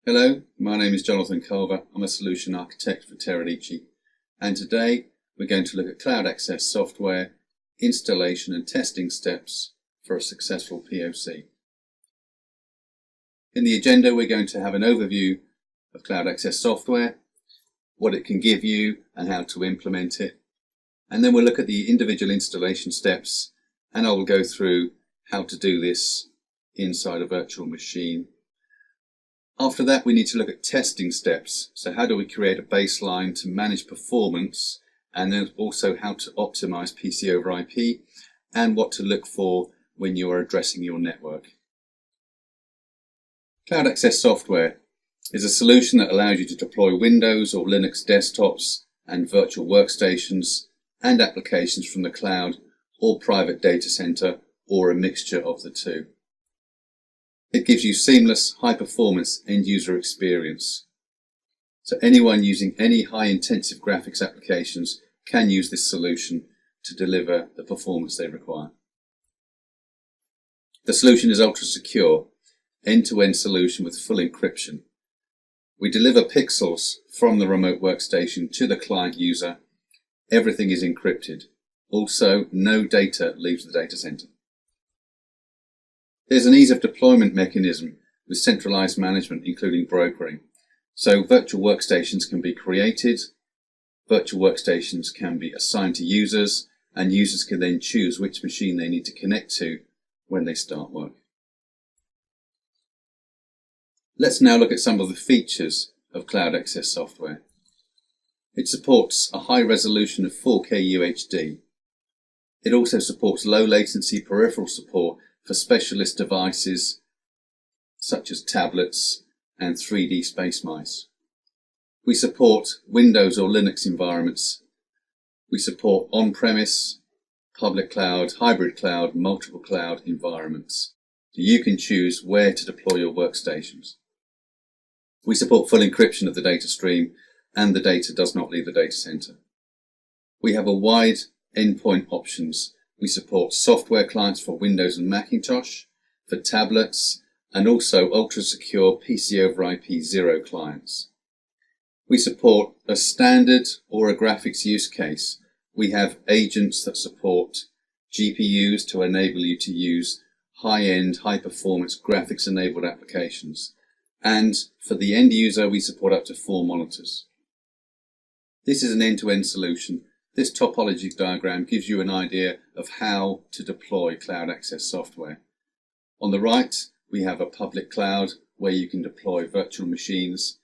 Hello, my name is Jonathan Culver. I'm a solution architect for Teradici, and today we're going to look at cloud access software, installation and testing steps for a successful POC. In the agenda, we're going to have an overview of cloud access software, what it can give you and how to implement it, and then we'll look at the individual installation steps, and I will go through how to do this inside a virtual machine. After that, we need to look at testing steps. So how do we create a baseline to manage performance, and then also how to optimize PC over IP and what to look for when you are addressing your network. Cloud access software is a solution that allows you to deploy Windows or Linux desktops and virtual workstations and applications from the cloud or private data center or a mixture of the two. It gives you seamless, high-performance end-user experience. So anyone using any high-intensive graphics applications can use this solution to deliver the performance they require. The solution is ultra-secure, end-to-end solution with full encryption. We deliver pixels from the remote workstation to the client user. Everything is encrypted. Also, no data leaves the data center. There's an ease of deployment mechanism with centralized management, including brokering. So virtual workstations can be created, virtual workstations can be assigned to users, and users can then choose which machine they need to connect to when they start work. Let's now look at some of the features of cloud access software. It supports a high resolution of 4K UHD. It also supports low latency peripheral support for specialist devices such as tablets and 3D space mice. We support Windows or Linux environments. We support on-premise, public cloud, hybrid cloud, multiple cloud environments. So you can choose where to deploy your workstations. We support full encryption of the data stream, and the data does not leave the data center. We have a wide endpoint options. We support software clients for Windows and Macintosh, for tablets, and also ultra-secure PC over IP 0 clients. We support a standard or a graphics use case. We have agents that support GPUs to enable you to use high-end, high-performance graphics-enabled applications. And for the end user, we support up to 4 monitors. This is an end-to-end solution. This topology diagram gives you an idea of how to deploy cloud access software. On the right, we have a public cloud where you can deploy virtual machines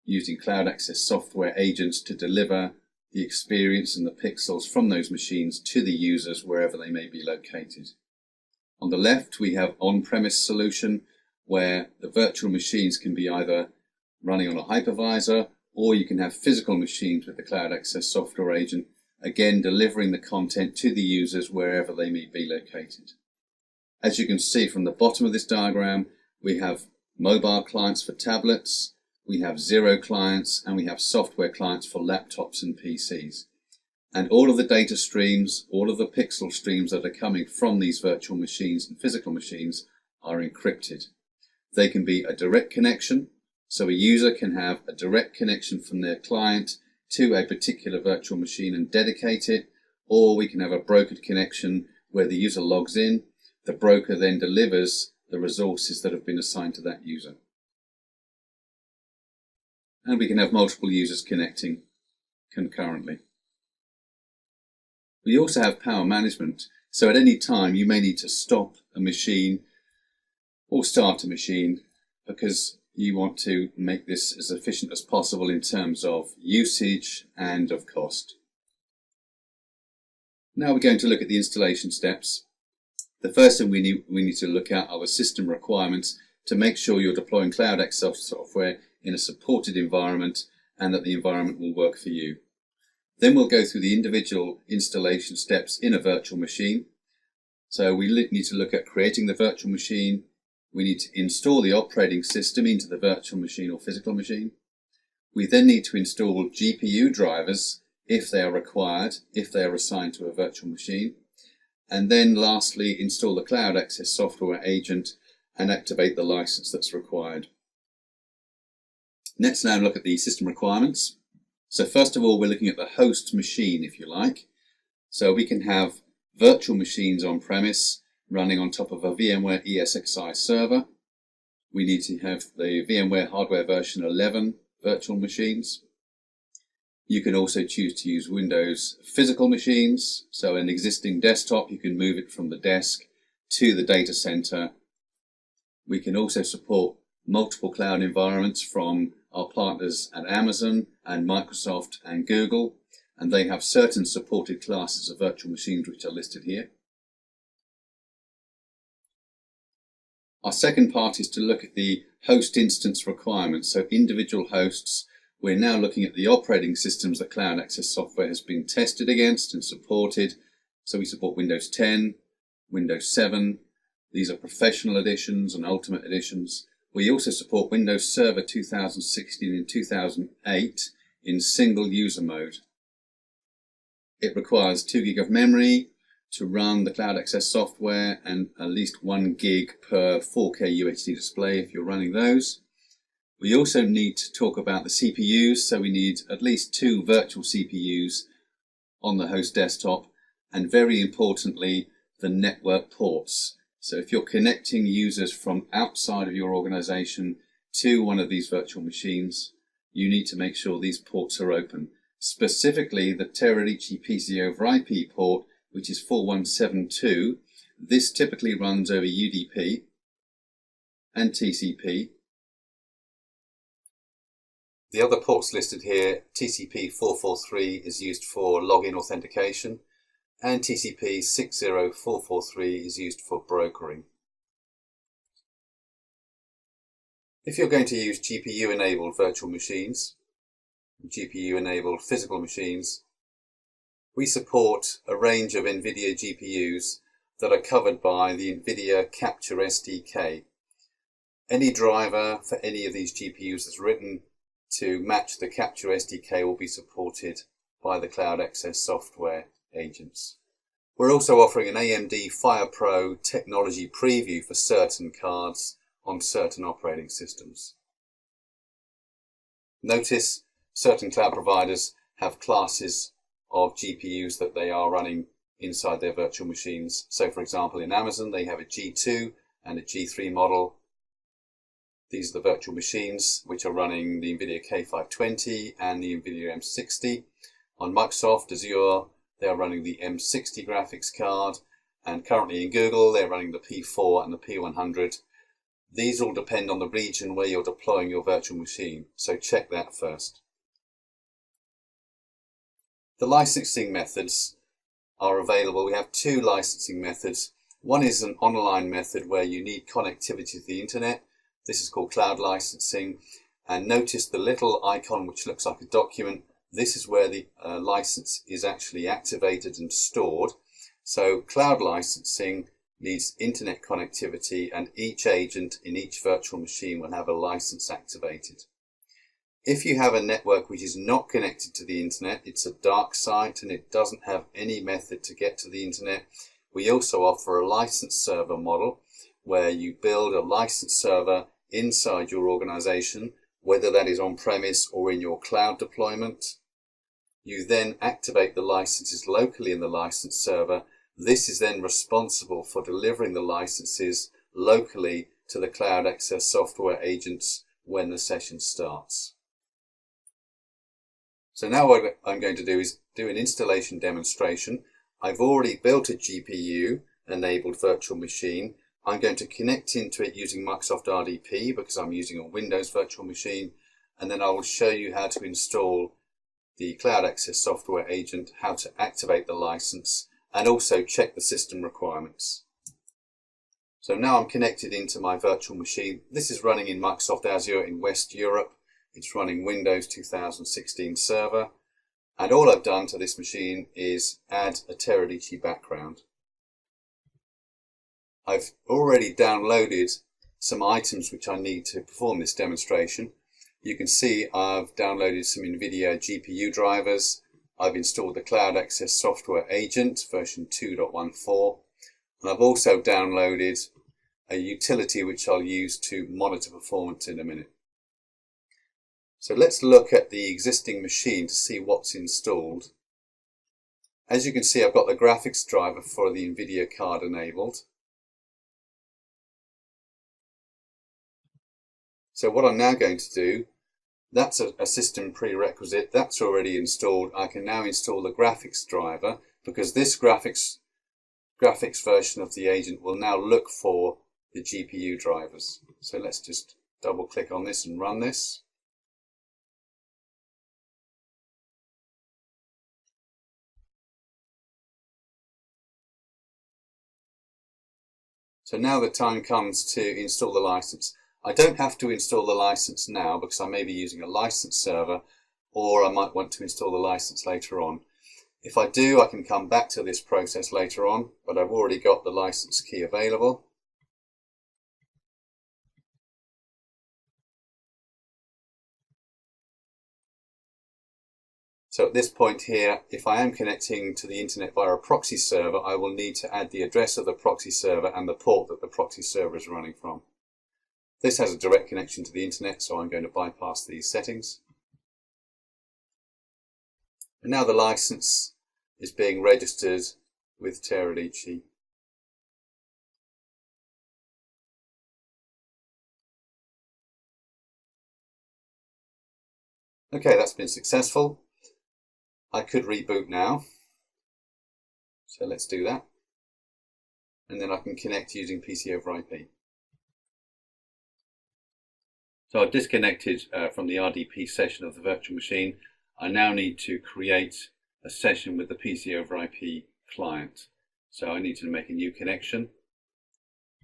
using cloud access software agents to deliver the experience and the pixels from those machines to the users wherever they may be located. On the left, we have on-premise solution where the virtual machines can be either running on a hypervisor, or you can have physical machines with the cloud access software agent, again delivering the content to the users wherever they may be located. As you can see from the bottom of this diagram, we have mobile clients for tablets, we have Zero clients, and we have software clients for laptops and PCs. And all of the data streams, all of the pixel streams that are coming from these virtual machines and physical machines are encrypted. They can be a direct connection, so a user can have a direct connection from their client to a particular virtual machine and dedicate it, or we can have a brokered connection where the user logs in, the broker then delivers the resources that have been assigned to that user. And we can have multiple users connecting concurrently. We also have power management, so at any time you may need to stop a machine or start a machine because you want to make this as efficient as possible in terms of usage and of cost. Now we're going to look at the installation steps. The first thing we need to look at are the system requirements to make sure you're deploying cloud access software in a supported environment and that the environment will work for you. Then we'll go through the individual installation steps in a virtual machine. So we need to look at creating the virtual machine. We need to install the operating system into the virtual machine or physical machine. We then need to install GPU drivers if they are required, if they are assigned to a virtual machine. And then lastly, install the cloud access software agent and activate the license that's required. Let's now look at the system requirements. So first of all, we're looking at the host machine, if you like. So we can have virtual machines on premise running on top of a VMware ESXi server. We need to have the VMware hardware version 11 virtual machines. You can also choose to use Windows physical machines. So an existing desktop, you can move it from the desk to the data center. We can also support multiple cloud environments from our partners at Amazon and Microsoft and Google, and they have certain supported classes of virtual machines which are listed here. Our second part is to look at the host instance requirements, so individual hosts. We're now looking at the operating systems that Cloud Access Software has been tested against and supported. So we support Windows 10, Windows 7. These are professional editions and ultimate editions. We also support Windows Server 2016 and 2008 in single user mode. It requires 2 gig of memory to run the Cloud Access Software and at least 1 gig per 4K UHD display if you're running those. We also need to talk about the CPUs, so we need at least 2 virtual CPUs on the host desktop, and very importantly, the network ports. So if you're connecting users from outside of your organization to one of these virtual machines, you need to make sure these ports are open. Specifically, the Teradici PC over IP port, which is 4172. This typically runs over UDP and TCP. The other ports listed here, TCP 443 is used for login authentication, and TCP 60443 is used for brokering. If you're going to use GPU-enabled virtual machines, GPU-enabled physical machines, we support a range of NVIDIA GPUs that are covered by the NVIDIA Capture SDK. Any driver for any of these GPUs that's written to match the Capture SDK will be supported by the Cloud Access Software agents. We're also offering an AMD FirePro technology preview for certain cards on certain operating systems. Notice certain cloud providers have classes of GPUs that they are running inside their virtual machines. So for example, in Amazon, they have a G2 and a G3 model. These are the virtual machines which are running the NVIDIA K520 and the NVIDIA M60. On Microsoft Azure, they are running the M60 graphics card, and currently in Google, they're running the P4 and the P100. These all depend on the region where you're deploying your virtual machine, so check that first. The licensing methods are available. We have 2 licensing methods. One is an online method where you need connectivity to the internet. This is called cloud licensing, and notice the little icon which looks like a document. This is where the license is actually activated and stored. So cloud licensing needs internet connectivity, and each agent in each virtual machine will have a license activated. If you have a network which is not connected to the internet, it's a dark site and it doesn't have any method to get to the internet, we also offer a license server model where you build a license server inside your organization, whether that is on-premise or in your cloud deployment. You then activate the licenses locally in the license server. This is then responsible for delivering the licenses locally to the Cloud Access Software agents when the session starts. So now what I'm going to do is do an installation demonstration. I've already built a GPU-enabled virtual machine. I'm going to connect into it using Microsoft RDP because I'm using a Windows virtual machine, and then I will show you how to install the Cloud Access Software agent, how to activate the license, and also check the system requirements. So now I'm connected into my virtual machine. This is running in Microsoft Azure in West Europe. It's running Windows 2016 Server, and all I've done to this machine is add a Teradici background. I've already downloaded some items which I need to perform this demonstration. You can see I've downloaded some NVIDIA GPU drivers. I've installed the Cloud Access Software Agent version 2.14, and I've also downloaded a utility which I'll use to monitor performance in a minute. So let's look at the existing machine to see what's installed. As you can see, I've got the graphics driver for the NVIDIA card enabled. So what I'm now going to do, that's a system prerequisite, that's already installed. I can now install the graphics driver because this graphics version of the agent will now look for the GPU drivers. So let's just double click on this and run this. So now the time comes to install the license. I don't have to install the license now because I may be using a license server, or I might want to install the license later on. If I do, I can come back to this process later on, but I've already got the license key available. So at this point here, if I am connecting to the internet via a proxy server, I will need to add the address of the proxy server and the port that the proxy server is running from. This has a direct connection to the internet, so I'm going to bypass these settings. And now the license is being registered with Teradici. Okay, that's been successful. I could reboot now. So let's do that. And then I can connect using PC over IP. So I've disconnected from the RDP session of the virtual machine. I now need to create a session with the PC over IP client. So I need to make a new connection.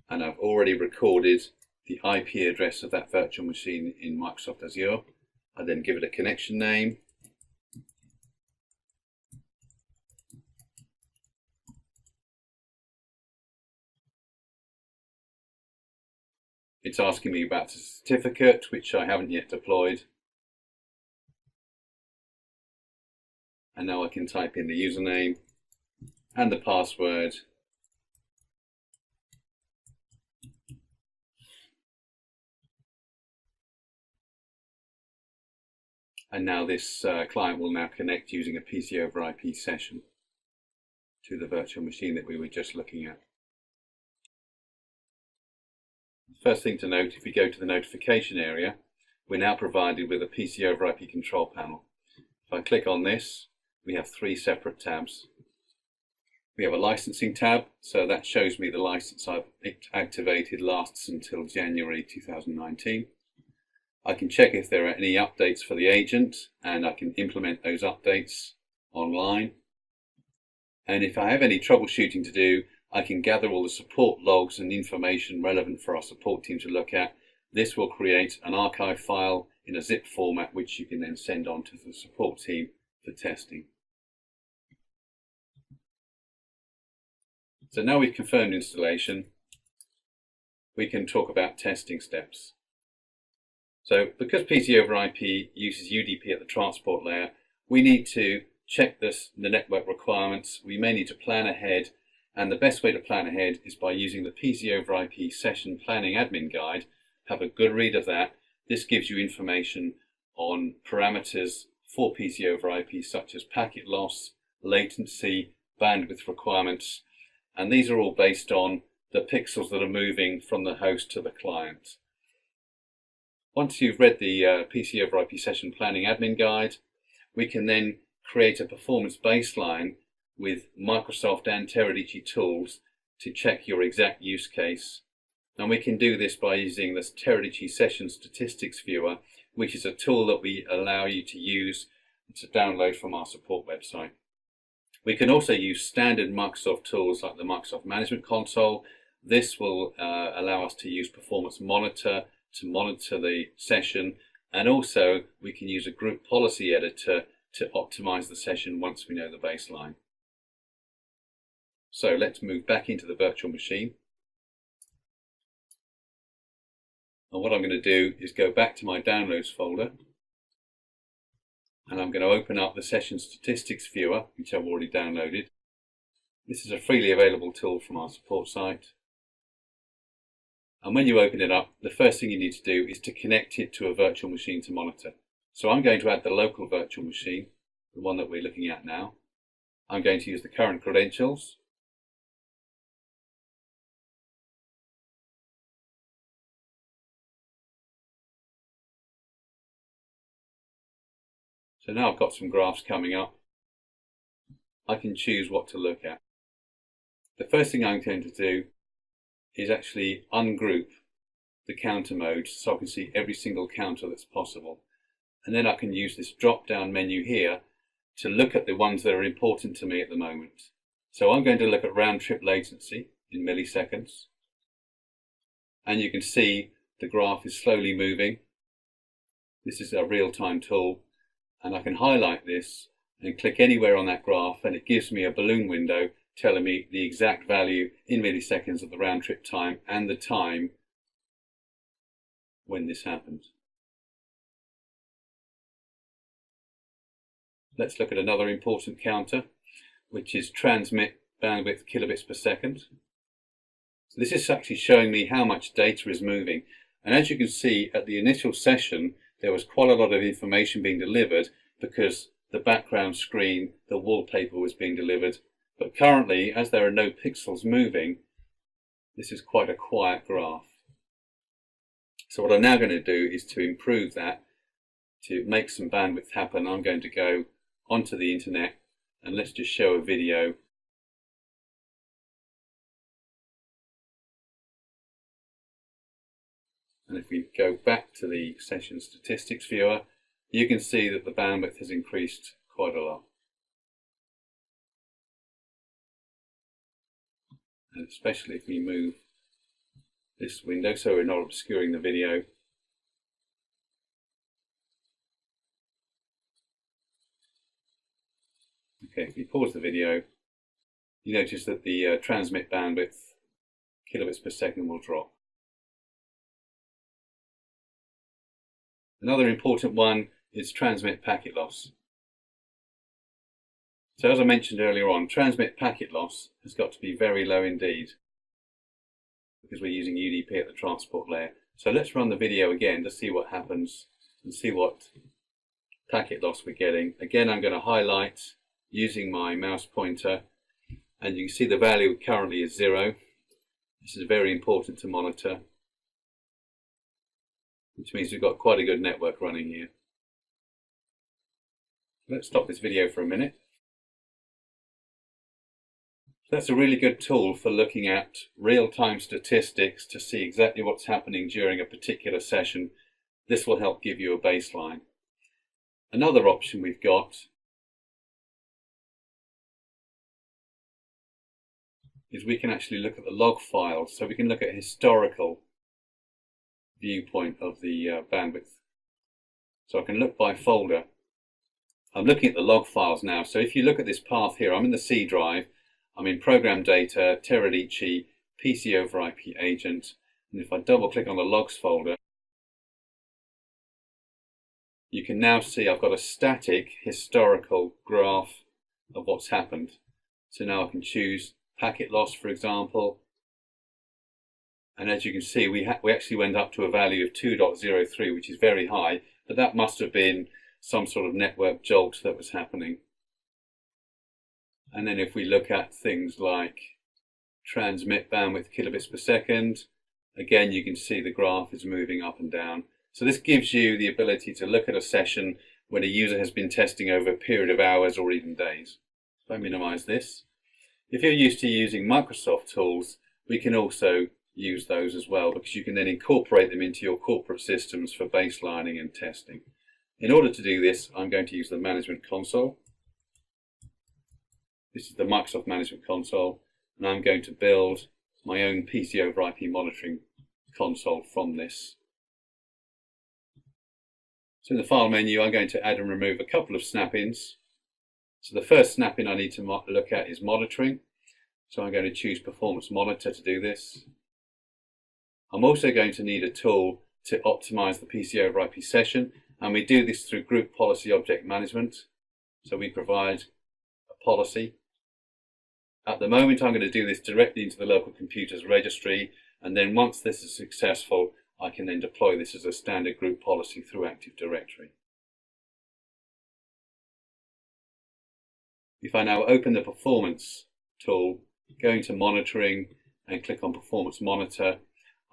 And I've already recorded the IP address of that virtual machine in Microsoft Azure. I then give it a connection name. It's asking me about a certificate, which I haven't yet deployed. And now I can type in the username and the password. And now this client will now connect using a PC over IP session to the virtual machine that we were just looking at. First thing to note, if we go to the notification area, we're now provided with a PC over IP control panel. If I click on this, we have three separate tabs. We have a licensing tab, so that shows me the license I've activated lasts until January 2019. I can check if there are any updates for the agent, and I can implement those updates online. And if I have any troubleshooting to do, I can gather all the support logs and information relevant for our support team to look at. This will create an archive file in a zip format, which you can then send on to the support team for testing. So now we've confirmed installation, we can talk about testing steps. So because PC over IP uses UDP at the transport layer, we need to check the network requirements. We may need to plan ahead, and the best way to plan ahead is by using the PC over IP session planning admin guide. Have a good read of that. This gives you information on parameters for PC over IP such as packet loss, latency, bandwidth requirements, and these are all based on the pixels that are moving from the host to the client. Once you've read the PC over IP session planning admin guide, we can then create a performance baseline with Microsoft and Teradici tools to check your exact use case. And we can do this by using the Teradici Session Statistics Viewer, which is a tool that we allow you to use to download from our support website. We can also use standard Microsoft tools like the Microsoft Management Console. This will allow us to use Performance Monitor to monitor the session, and also we can use a group policy editor to optimize the session once we know the baseline. So let's move back into the virtual machine. And what I'm going to do is go back to my downloads folder, and I'm going to open up the Session Statistics Viewer, which I've already downloaded. This is a freely available tool from our support site. And when you open it up, the first thing you need to do is to connect it to a virtual machine to monitor. So I'm going to add the local virtual machine, the one that we're looking at now. I'm going to use the current credentials. So now I've got some graphs coming up. I can choose what to look at. The first thing I'm going to do is actually ungroup the counter modes so I can see every single counter that's possible. And then I can use this drop-down menu here to look at the ones that are important to me at the moment. So I'm going to look at round-trip latency in milliseconds. And you can see the graph is slowly moving. This is a real-time tool. And I can highlight this and click anywhere on that graph, and it gives me a balloon window telling me the exact value in milliseconds of the round-trip time and the time when this happened. Let's look at another important counter, which is transmit bandwidth kilobits per second. So this is actually showing me how much data is moving. And as you can see, at the initial session, there was quite a lot of information being delivered because the background screen, the wallpaper was being delivered. But currently, as there are no pixels moving, this is quite a quiet graph. So what I'm now going to do is to improve that, to make some bandwidth happen. I'm going to go onto the internet and let's just show a video. And if we go back to the session statistics viewer, you can see that the bandwidth has increased quite a lot. And especially if we move this window so we're not obscuring the video. Okay, if we pause the video, you notice that the transmit bandwidth kilobits per second will drop. Another important one is transmit packet loss. So as I mentioned earlier on, transmit packet loss has got to be very low indeed because we're using UDP at the transport layer. So let's run the video again to see what happens and see what packet loss we're getting. Again, I'm going to highlight using my mouse pointer, and you can see the value currently is 0. This is very important to monitor, which means we've got quite a good network running here. Let's stop this video for a minute. That's a really good tool for looking at real-time statistics to see exactly what's happening during a particular session. This will help give you a baseline. Another option we've got is we can actually look at the log files. So we can look at a historical viewpoint of the bandwidth. So I can look by folder. I'm looking at the log files now. So if you look at this path here, I'm in the C drive. I'm in program data, Teradici, PC over IP agent, and if I double click on the logs folder, you can now see I've got a static historical graph of what's happened. So now I can choose packet loss, for example, and as you can see we actually went up to a value of 2.03, which is very high, but that must have been some sort of network jolt that was happening. And then if we look at things like transmit bandwidth kilobits per second, again you can see the graph is moving up and down. So this gives you the ability to look at a session when a user has been testing over a period of hours or even days. So I minimize this. If you're used to using Microsoft tools, we can also use those as well, because you can then incorporate them into your corporate systems for baselining and testing. In order to do this, I'm going to use the Management Console. This is the Microsoft Management Console, and I'm going to build my own PC over IP monitoring console from this. So in the File menu, I'm going to add and remove a couple of snap-ins. So the first snap-in I need to look at is monitoring. So I'm going to choose Performance Monitor to do this. I'm also going to need a tool to optimize the PC over IP session, and we do this through Group Policy Object Management. So we provide a policy. At the moment, I'm going to do this directly into the local computer's registry, and then once this is successful, I can then deploy this as a standard group policy through Active Directory. If I now open the performance tool, go into monitoring and click on performance monitor,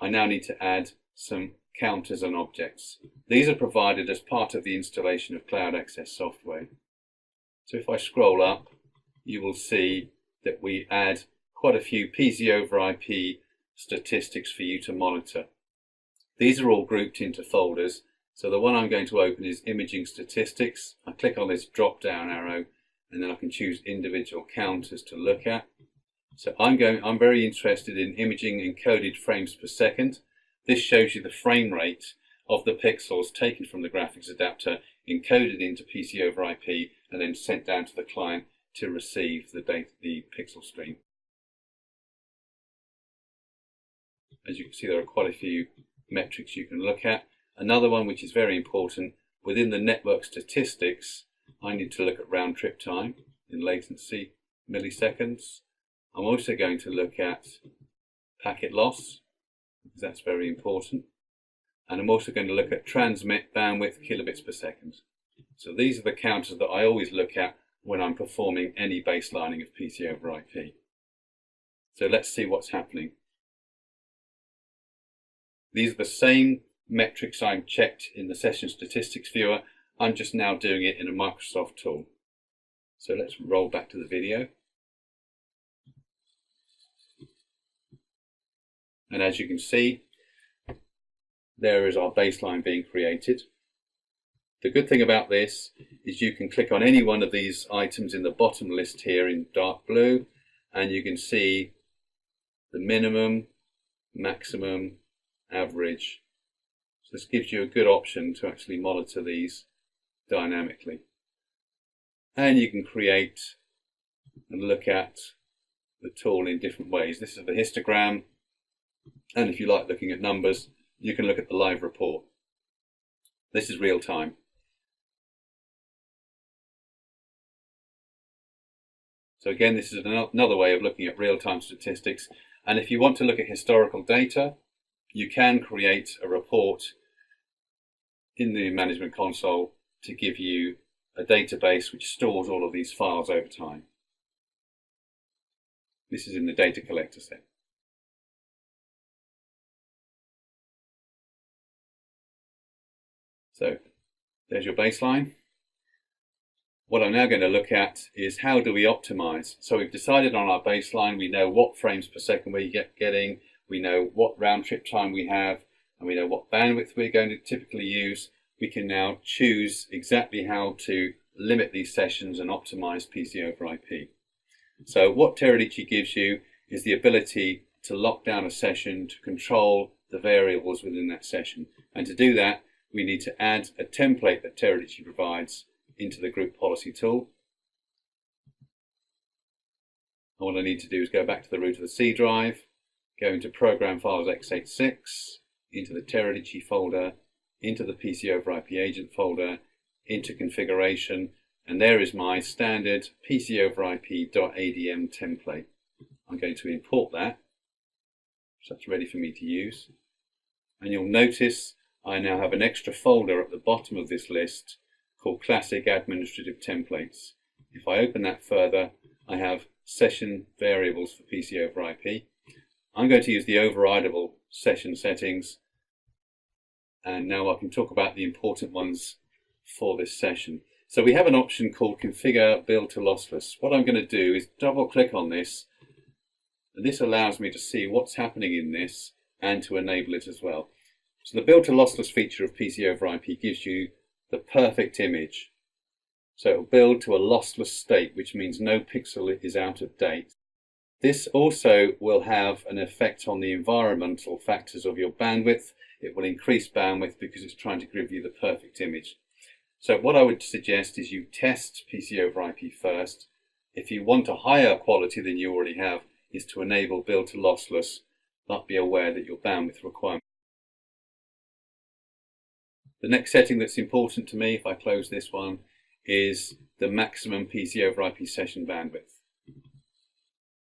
I now need to add some counters and objects. These are provided as part of the installation of Cloud Access software. So if I scroll up, you will see that we add quite a few PC over IP statistics for you to monitor. These are all grouped into folders. So the one I'm going to open is imaging statistics. I click on this drop down arrow and then I can choose individual counters to look at. So I'm very interested in imaging encoded frames per second. This shows you the frame rate of the pixels taken from the graphics adapter, encoded into PC over IP, and then sent down to the client to receive the pixel stream. As you can see, there are quite a few metrics you can look at. Another one which is very important, within the network statistics, I need to look at round trip time in latency, milliseconds. I'm also going to look at packet loss, because that's very important. And I'm also going to look at transmit bandwidth kilobits per second. So these are the counters that I always look at when I'm performing any baselining of PC over IP. So let's see what's happening. These are the same metrics I've checked in the session statistics viewer. I'm just now doing it in a Microsoft tool. So let's roll back to the video. And as you can see, there is our baseline being created. The good thing about this is you can click on any one of these items in the bottom list here in dark blue, and you can see the minimum, maximum, average. So this gives you a good option to actually monitor these dynamically. And you can create and look at the tool in different ways. This is the histogram. And if you like looking at numbers, you can look at the live report. This is real time. So again, this is another way of looking at real-time statistics. And if you want to look at historical data, you can create a report in the management console to give you a database which stores all of these files over time. This is in the data collector set. So there's your baseline. What I'm now going to look at is how do we optimize. So we've decided on our baseline, we know what frames per second we're getting, we know what round trip time we have, and we know what bandwidth we're going to typically use. We can now choose exactly how to limit these sessions and optimize PC over IP. So what Teradici gives you is the ability to lock down a session, to control the variables within that session. And to do that, we need to add a template that Teradici provides into the group policy tool. And what I need to do is go back to the root of the C drive, go into program files x86, into the Teradici folder, into the PC over IP agent folder, into configuration, and there is my standard PC over IP.adm template. I'm going to import that, so that's ready for me to use. And you'll notice I now have an extra folder at the bottom of this list called Classic Administrative Templates. If I open that further, I have session variables for PC over IP. I'm going to use the overridable session settings, and now I can talk about the important ones for this session. So we have an option called Configure Build to Lossless. What I'm going to do is double click on this, and this allows me to see what's happening in this and to enable it as well. So the build to lossless feature of PC over IP gives you the perfect image. So it will build to a lossless state, which means no pixel is out of date. This also will have an effect on the environmental factors of your bandwidth. It will increase bandwidth because it's trying to give you the perfect image. So what I would suggest is you test PC over IP first. If you want a higher quality than you already have, is to enable build to lossless, but be aware that your bandwidth requirement. The next setting that's important to me, if I close this one, is the maximum PC over IP session bandwidth.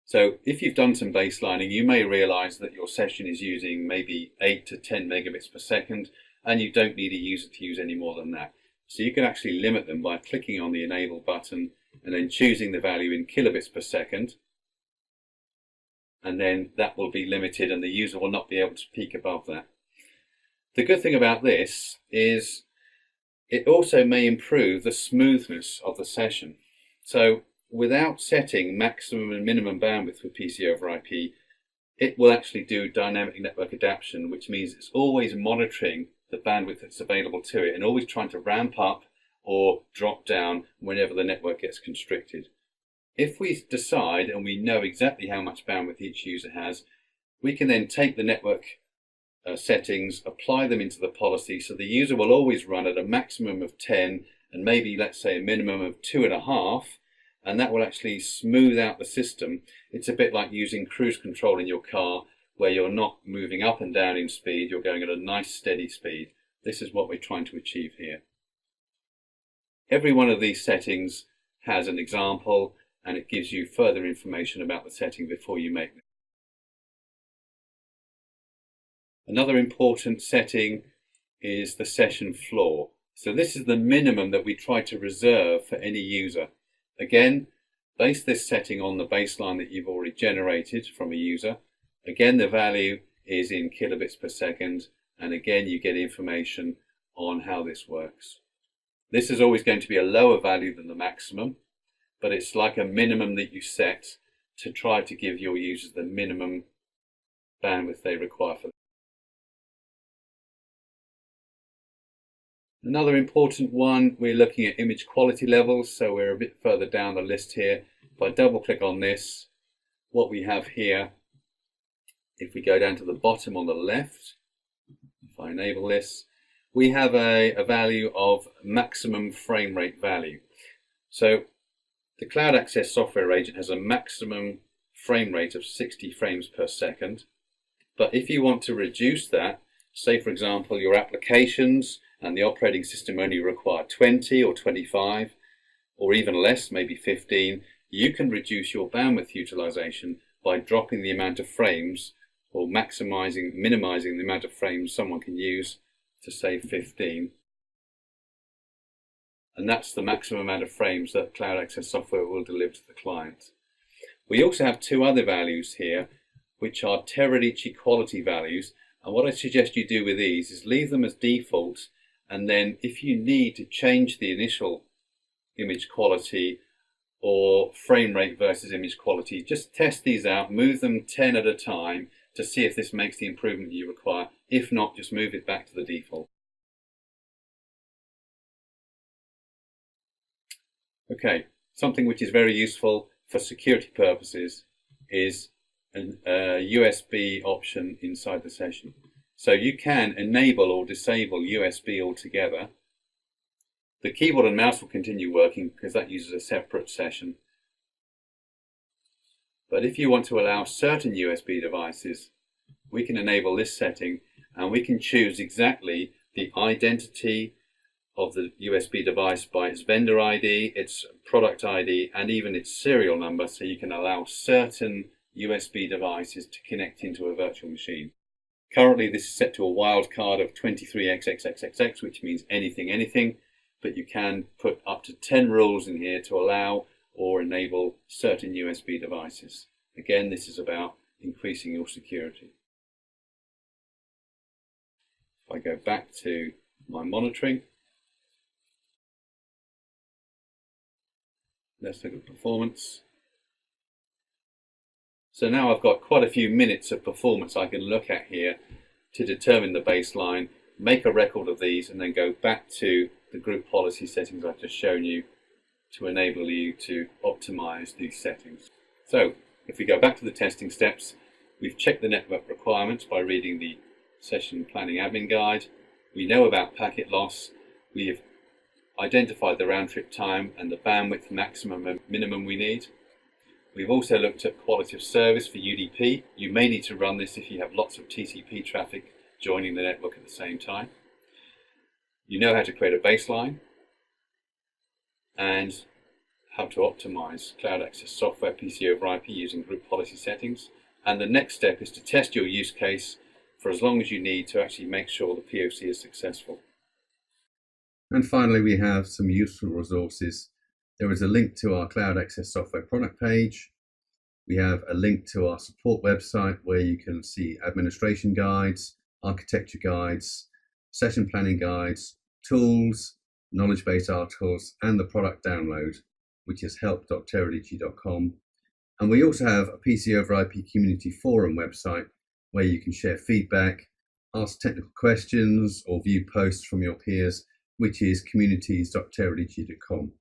So if you've done some baselining, you may realize that your session is using maybe 8 to 10 megabits per second, and you don't need a user to use any more than that. So you can actually limit them by clicking on the enable button and then choosing the value in kilobits per second, and then that will be limited and the user will not be able to peak above that. The good thing about this is it also may improve the smoothness of the session. So without setting maximum and minimum bandwidth for PC over IP, it will actually do dynamic network adaptation, which means it's always monitoring the bandwidth that's available to it and always trying to ramp up or drop down whenever the network gets constricted. If we decide and we know exactly how much bandwidth each user has, we can then take the network settings, apply them into the policy, so the user will always run at a maximum of 10 and maybe, let's say, a minimum of 2.5, and that will actually smooth out the system. It's a bit like using cruise control in your car, where you're not moving up and down in speed, you're going at a nice steady speed. This is what we're trying to achieve here. Every one of these settings has an example, and it gives you further information about the setting before you make it. Another important setting is the session floor. So this is the minimum that we try to reserve for any user. Again, base this setting on the baseline that you've already generated from a user. Again, the value is in kilobits per second, and again you get information on how this works. This is always going to be a lower value than the maximum, but it's like a minimum that you set to try to give your users the minimum bandwidth they require for. Another important one, we're looking at image quality levels, so we're a bit further down the list here. If I double click on this, what we have here, if we go down to the bottom on the left, if I enable this, we have a value of maximum frame rate value. So the Cloud Access Software agent has a maximum frame rate of 60 frames per second. But if you want to reduce that, say for example your applications and the operating system only require 20 or 25 or even less, maybe 15, you can reduce your bandwidth utilization by dropping the amount of frames or minimizing the amount of frames someone can use to say 15. And that's the maximum amount of frames that Cloud Access Software will deliver to the client. We also have two other values here, which are Teradici quality values. And what I suggest you do with these is leave them as default, and then if you need to change the initial image quality or frame rate versus image quality, just test these out, move them 10 at a time to see if this makes the improvement you require. If not, just move it back to the default. Okay, something which is very useful for security purposes is a USB option inside the session. So you can enable or disable USB altogether. The keyboard and mouse will continue working because that uses a separate session. But if you want to allow certain USB devices, we can enable this setting, and we can choose exactly the identity of the USB device by its vendor ID, its product ID, and even its serial number, so you can allow certain USB devices to connect into a virtual machine. Currently this is set to a wildcard of 23xxxxx, which means anything, but you can put up to 10 rules in here to allow or enable certain USB devices. Again, this is about increasing your security. If I go back to my monitoring, let's look at performance. So now I've got quite a few minutes of performance I can look at here to determine the baseline, make a record of these, and then go back to the group policy settings I've just shown you to enable you to optimize these settings. So if we go back to the testing steps, we've checked the network requirements by reading the session planning admin guide. We know about packet loss. We've identified the round trip time and the bandwidth maximum and minimum we need. We've also looked at quality of service for UDP. You may need to run this if you have lots of TCP traffic joining the network at the same time. You know how to create a baseline and how to optimize Cloud Access Software PC over IP using group policy settings. And the next step is to test your use case for as long as you need to actually make sure the POC is successful. And finally, we have some useful resources There is a link to our Cloud Access Software product page. We have a link to our support website where you can see administration guides, architecture guides, session planning guides, tools, knowledge base articles, and the product download, which is help.teradici.com. And we also have a PC over IP community forum website where you can share feedback, ask technical questions, or view posts from your peers, which is communities.teradici.com.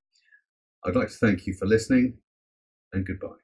I'd like to thank you for listening, and goodbye.